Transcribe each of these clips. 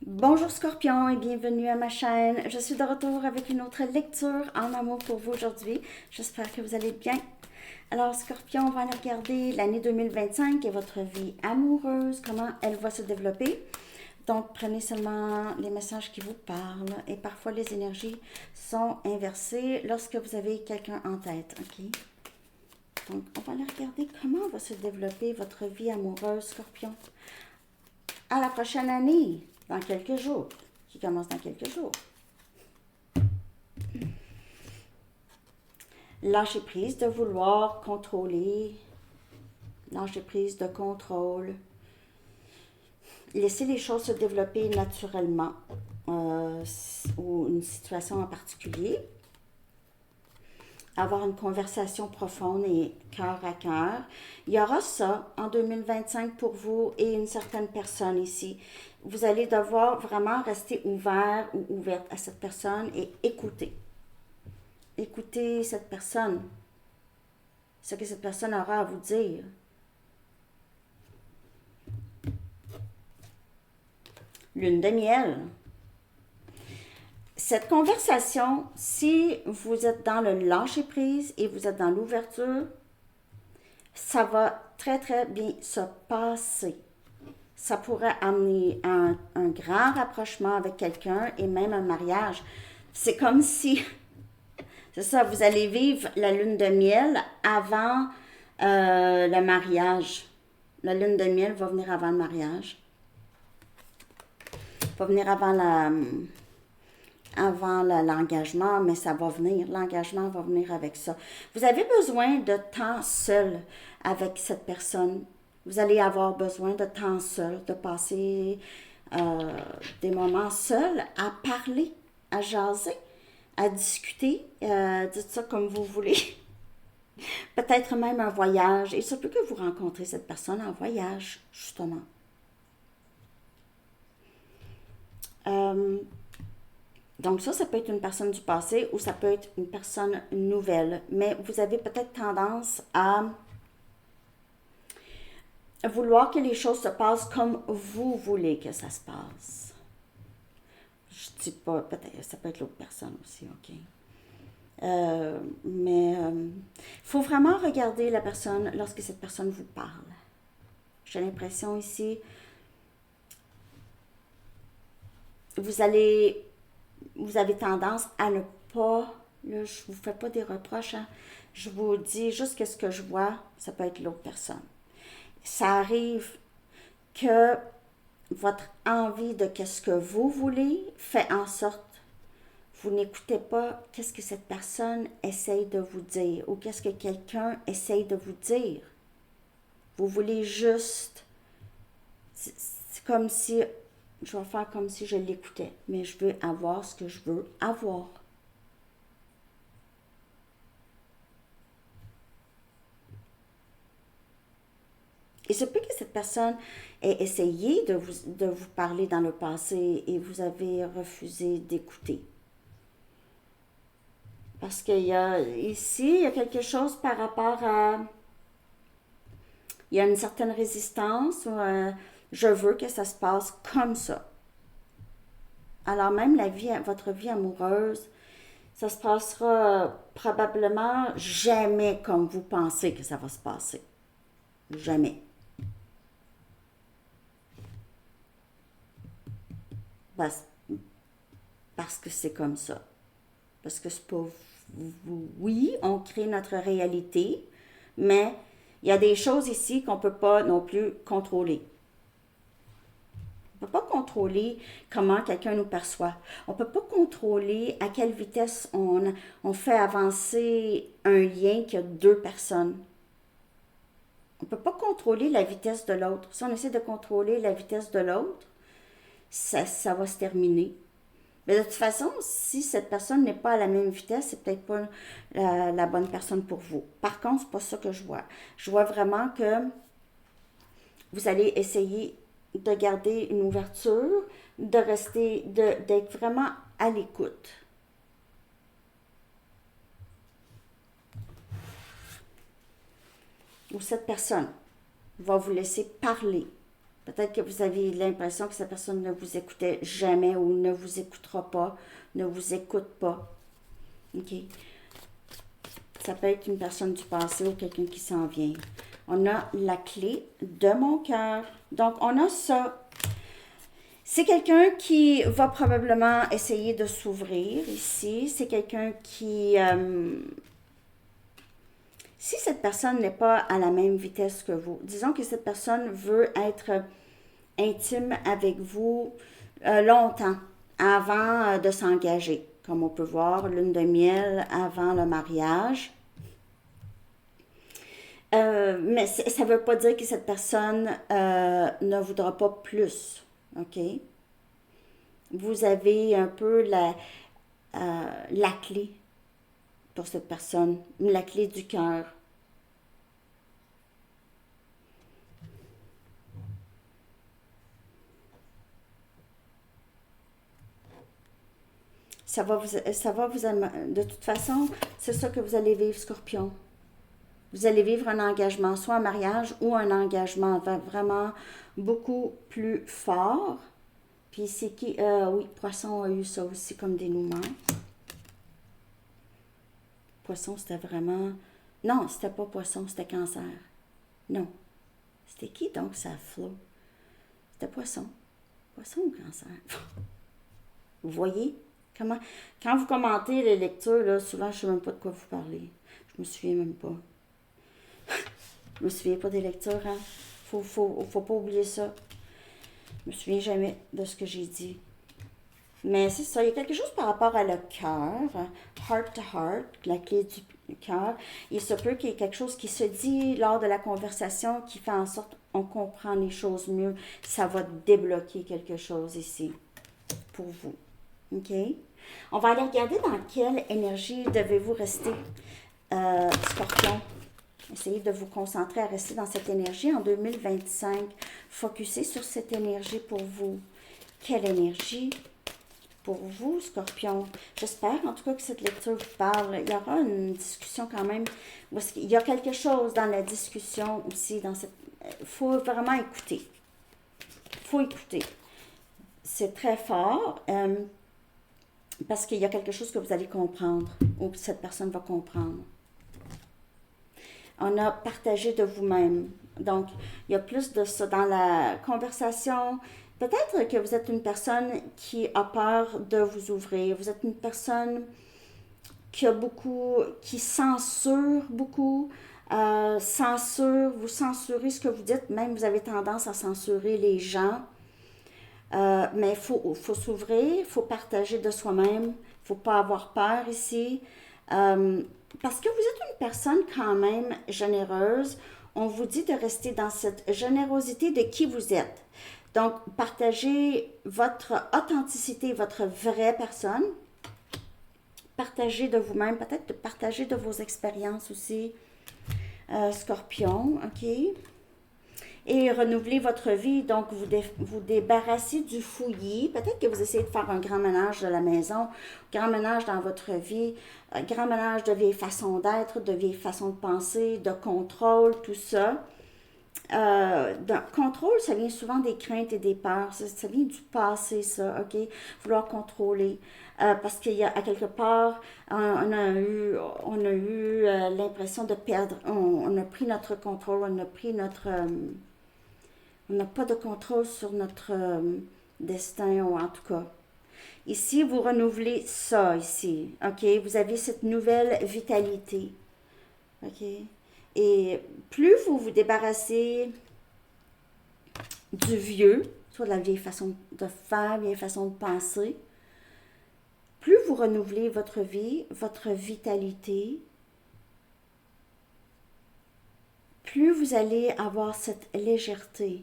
Bonjour Scorpion et bienvenue à ma chaîne. Je suis de retour avec une autre lecture en amour pour vous aujourd'hui. J'espère que vous allez bien. Alors Scorpion, on va aller regarder l'année 2025 et votre vie amoureuse, comment elle va se développer. Donc prenez seulement les messages qui vous parlent et parfois les énergies sont inversées lorsque vous avez quelqu'un en tête, ok? Donc on va aller regarder comment va se développer votre vie amoureuse Scorpion. À la prochaine année, dans quelques jours, qui commence dans quelques jours. Lâcher prise de vouloir contrôler, lâcher prise de contrôle, laisser les choses se développer naturellement ou une situation en particulier, avoir une conversation profonde et cœur à cœur. Il y aura ça en 2025 pour vous et une certaine personne ici. Vous allez devoir vraiment rester ouvert ou ouverte à cette personne et écouter. Écoutez cette personne, ce que cette personne aura à vous dire. Lune de miel. Cette conversation, si vous êtes dans le lâcher-prise et vous êtes dans l'ouverture, ça va très très bien se passer. Ça pourrait amener un grand rapprochement avec quelqu'un et même un mariage. C'est comme si, c'est ça, vous allez vivre la lune de miel avant le mariage. La lune de miel va venir avant le mariage. Va venir avant l'engagement, mais ça va venir. L'engagement va venir avec ça. Vous avez besoin de temps seul avec cette personne. Vous allez avoir besoin de temps seul, de passer des moments seuls à parler, à jaser, à discuter. Dites ça comme vous voulez. Peut-être même un voyage. Il se peut que vous rencontrez cette personne en voyage, justement. Donc ça peut être une personne du passé ou ça peut être une personne nouvelle. Mais vous avez peut-être tendance à vouloir que les choses se passent comme vous voulez que ça se passe. Je dis pas, peut-être, ça peut être l'autre personne aussi, ok. Mais il faut vraiment regarder la personne lorsque cette personne vous parle. J'ai l'impression ici, vous avez tendance à ne pas, là, je vous fais pas des reproches, hein, je vous dis juste que ce que je vois, ça peut être l'autre personne. Ça arrive que votre envie de qu'est-ce que vous voulez fait en sorte vous n'écoutez pas qu'est-ce que cette personne essaye de vous dire ou qu'est-ce que quelqu'un essaye de vous dire. Vous voulez juste, c'est comme si, je vais faire comme si je l'écoutais, mais je veux avoir ce que je veux avoir. Il se peut que cette personne ait essayé de vous parler dans le passé et vous avez refusé d'écouter. Parce qu'il y a ici, il y a quelque chose par rapport à... Il y a une certaine résistance ou je veux que ça se passe comme ça. Alors même votre vie amoureuse, ça se passera probablement jamais comme vous pensez que ça va se passer. Jamais. Parce, parce que c'est comme ça. Parce que c'est pas... Oui, on crée notre réalité, mais il y a des choses ici qu'on ne peut pas non plus contrôler. On ne peut pas contrôler comment quelqu'un nous perçoit. On ne peut pas contrôler à quelle vitesse on fait avancer un lien qui a deux personnes. On ne peut pas contrôler la vitesse de l'autre. Si on essaie de contrôler la vitesse de l'autre, ça va se terminer. Mais de toute façon, si cette personne n'est pas à la même vitesse, c'est peut-être pas la bonne personne pour vous. Par contre, c'est pas ça que je vois. Je vois vraiment que vous allez essayer de garder une ouverture, de rester, d'être vraiment à l'écoute. Ou cette personne va vous laisser parler. Peut-être que vous avez l'impression que cette personne ne vous écoutait jamais ou ne vous écoutera pas, ne vous écoute pas. OK? Ça peut être une personne du passé ou quelqu'un qui s'en vient. On a la clé de mon cœur. Donc, on a ça. C'est quelqu'un qui va probablement essayer de s'ouvrir ici. C'est quelqu'un qui... si cette personne n'est pas à la même vitesse que vous, disons que cette personne veut être intime avec vous longtemps avant de s'engager. Comme on peut voir, lune de miel avant le mariage. Mais ça ne veut pas dire que cette personne ne voudra pas plus. OK? Vous avez un peu la clé pour cette personne, la clé du cœur. De toute façon, c'est ça que vous allez vivre, Scorpion. Vous allez vivre un engagement, soit un mariage ou un engagement vraiment beaucoup plus fort. Puis c'est qui? Oui, Poisson a eu ça aussi comme dénouement. Poisson, c'était vraiment... Non, c'était pas Poisson, c'était Cancer. Non. C'était qui donc ça flot? C'était Poisson. Poisson ou Cancer? Vous voyez? Quand vous commentez les lectures, là, souvent, je ne sais même pas de quoi vous parlez. Je me souviens même pas. Je me souviens pas des lectures, hein? Faut pas oublier ça. Je me souviens jamais de ce que j'ai dit. Mais c'est ça, il y a quelque chose par rapport à le cœur, heart to heart, la clé du cœur. Il se peut qu'il y ait quelque chose qui se dit lors de la conversation qui fait en sorte qu'on comprend les choses mieux. Ça va débloquer quelque chose ici pour vous. OK? On va aller regarder dans quelle énergie devez-vous rester, Scorpion. Essayez de vous concentrer à rester dans cette énergie en 2025. Focussez sur cette énergie pour vous. Quelle énergie pour vous, Scorpion? J'espère en tout cas que cette lecture vous parle. Il y aura une discussion quand même. Il y a quelque chose dans la discussion aussi. Il faut vraiment écouter. Il faut écouter. C'est très fort. Parce qu'il y a quelque chose que vous allez comprendre ou que cette personne va comprendre. On a partagé de vous-même. Donc, il y a plus de ça dans la conversation. Peut-être que vous êtes une personne qui a peur de vous ouvrir. Vous êtes une personne qui censure beaucoup. Vous censurez ce que vous dites. Même vous avez tendance à censurer les gens. Mais il faut s'ouvrir, il faut partager de soi-même, il ne faut pas avoir peur ici. Parce que vous êtes une personne quand même généreuse, on vous dit de rester dans cette générosité de qui vous êtes. Donc, partagez votre authenticité, votre vraie personne. Partagez de vous-même, peut-être partager de vos expériences aussi. Scorpion, OK? Et renouveler votre vie, donc vous débarrasser du fouillis. Peut-être que vous essayez de faire un grand ménage de la maison, grand ménage dans votre vie, un grand ménage de vieilles façons d'être, de vieilles façons de penser, de contrôle, tout ça. Contrôle, ça vient souvent des craintes et des peurs. Ça vient du passé, ça, OK? Vouloir contrôler. Parce qu'il y a, à quelque part, on a eu l'impression de perdre. On a pris notre contrôle, on n'a pas de contrôle sur notre destin, ou en tout cas. Ici, vous renouvelez ça, ici. OK? Vous avez cette nouvelle vitalité. OK? Et plus vous vous débarrassez du vieux, soit de la vieille façon de faire, vieille façon de penser, plus vous renouvelez votre vie, votre vitalité, plus vous allez avoir cette légèreté.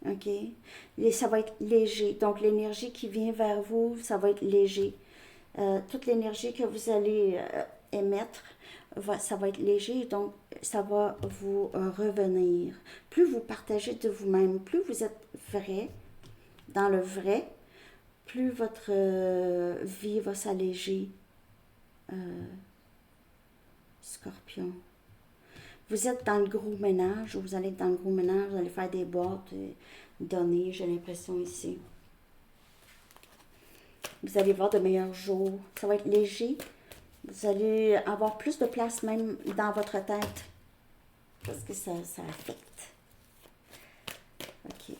OK? Ça va être léger. Donc, l'énergie qui vient vers vous, ça va être léger. Toute l'énergie que vous allez émettre, ça va être léger. Donc, ça va vous revenir. Plus vous partagez de vous-même, plus vous êtes vrai, dans le vrai, plus votre vie va s'alléger. Scorpion. Vous êtes dans le gros ménage, ou vous allez être dans le gros ménage, vous allez faire des boîtes, donner, j'ai l'impression ici. Vous allez voir de meilleurs jours. Ça va être léger. Vous allez avoir plus de place même dans votre tête. Parce que ça affecte. OK.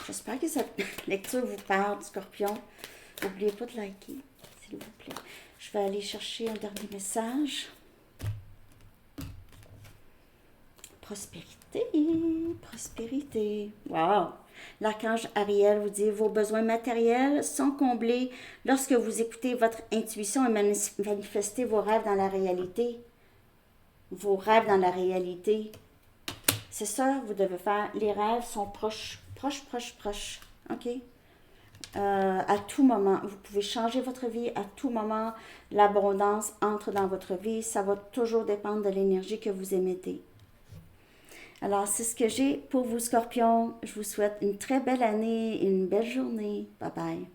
J'espère que cette lecture vous parle, Scorpion. N'oubliez pas de liker, s'il vous plaît. Je vais aller chercher un dernier message. Prospérité, prospérité. Wow! L'archange Ariel vous dit, vos besoins matériels sont comblés lorsque vous écoutez votre intuition et manifestez vos rêves dans la réalité. Vos rêves dans la réalité. C'est ça que vous devez faire. Les rêves sont proches. OK? À tout moment. Vous pouvez changer votre vie à tout moment. L'abondance entre dans votre vie. Ça va toujours dépendre de l'énergie que vous émettez. Alors, c'est ce que j'ai pour vous, Scorpions. Je vous souhaite une très belle année et une belle journée. Bye bye.